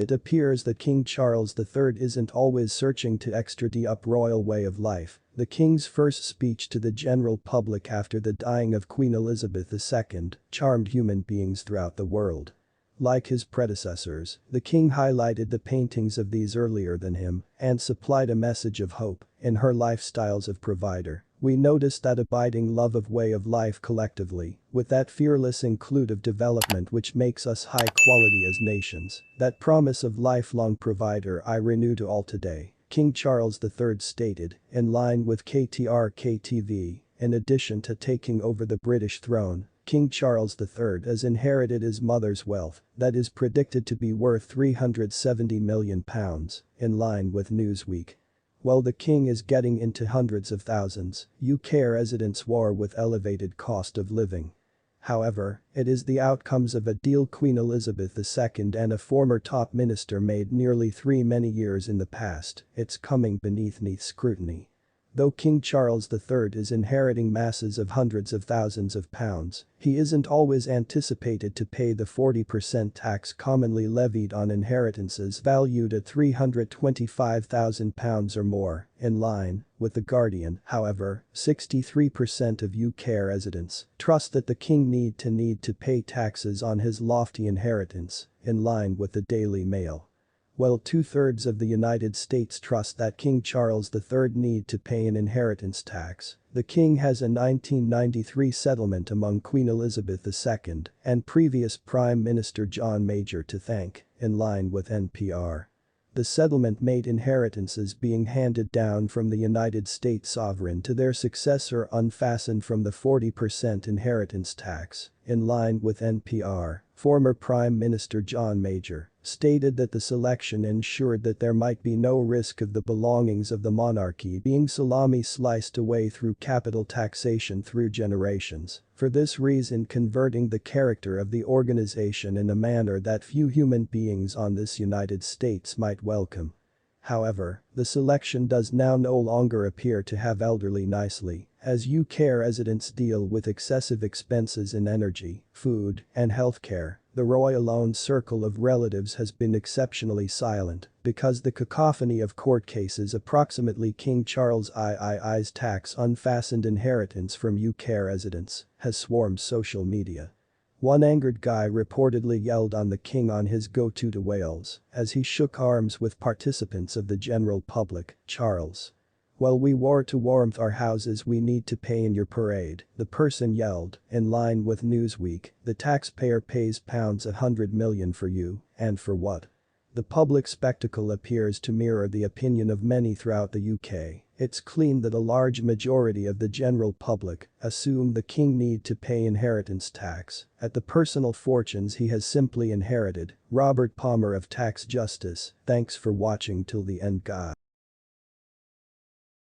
It appears that King Charles III isn't always searching to extradite up royal way of life. The king's first speech to the general public after the dying of Queen Elizabeth II charmed human beings throughout the world. Like his predecessors, the king highlighted the paintings of these earlier than him and supplied a message of hope in her lifestyles of provider. We notice that abiding love of way of life collectively, with that fearless inclusive development which makes us high quality as nations, that promise of lifelong provider I renew to all today, King Charles III stated, in line with KTRK-TV, in addition to taking over the British throne, King Charles III has inherited his mother's wealth that is predicted to be worth £370 million, in line with Newsweek. While the king is getting into hundreds of thousands, UK residents war with elevated cost of living. However, it is the outcomes of a deal Queen Elizabeth II and a former top minister made nearly many years in the past, it's coming beneath scrutiny. Though King Charles III is inheriting masses of hundreds of thousands of pounds, he isn't always anticipated to pay the 40% tax commonly levied on inheritances valued at £325,000 or more, in line with The Guardian. However, 63% of UK residents trust that the king need to pay taxes on his lofty inheritance, in line with the Daily Mail. While two-thirds of the United States trust that King Charles III need to pay an inheritance tax, the king has a 1993 settlement among Queen Elizabeth II and previous Prime Minister John Major to thank, in line with NPR. The settlement made inheritances being handed down from the United States sovereign to their successor unfastened from the 40% inheritance tax, in line with NPR. Former Prime Minister John Major stated that the selection ensured that there might be no risk of the belongings of the monarchy being salami sliced away through capital taxation through generations, for this reason converting the character of the organization in a manner that few human beings on this United States might welcome. However, the selection does now no longer appear to have elderly nicely, as UK residents deal with excessive expenses in energy, food, and healthcare. The royal-owned circle of relatives has been exceptionally silent because the cacophony of court cases approximately King Charles III's tax unfastened inheritance from UK residents has swarmed social media. One angered guy reportedly yelled on the king on his go-to to Wales as he shook arms with participants of the general public. Charles. While we war to warmth our houses we need to pay in your parade, the person yelled, in line with Newsweek, the taxpayer pays £100 million for you, and for what? The public spectacle appears to mirror the opinion of many throughout the UK. It's clear that a large majority of the general public assume the king need to pay inheritance tax at the personal fortunes he has simply inherited. Robert Palmer of Tax Justice, thanks for watching till the end guys.